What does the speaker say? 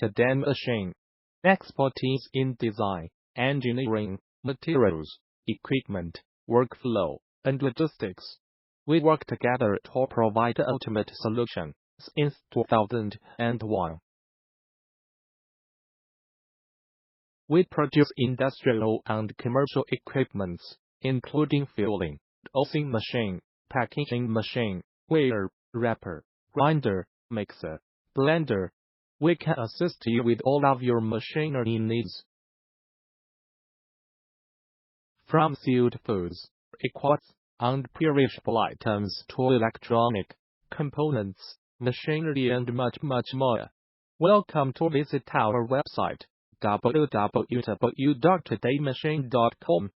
end-to-end machine. Expertise in design, engineering, materials, equipment, workflow, and logistics. We work together to provide the ultimate solution since 2001. We produce industrial and commercial equipments, including filling, dosing machine, packaging machine, weigher, wrapper, grinder, mixer, blender. We can assist you with all of your machinery needs. From sealed foods, liquids, and perishable items to electronic components, machinery, and much more. Welcome to visit our website www.todaymachine.com.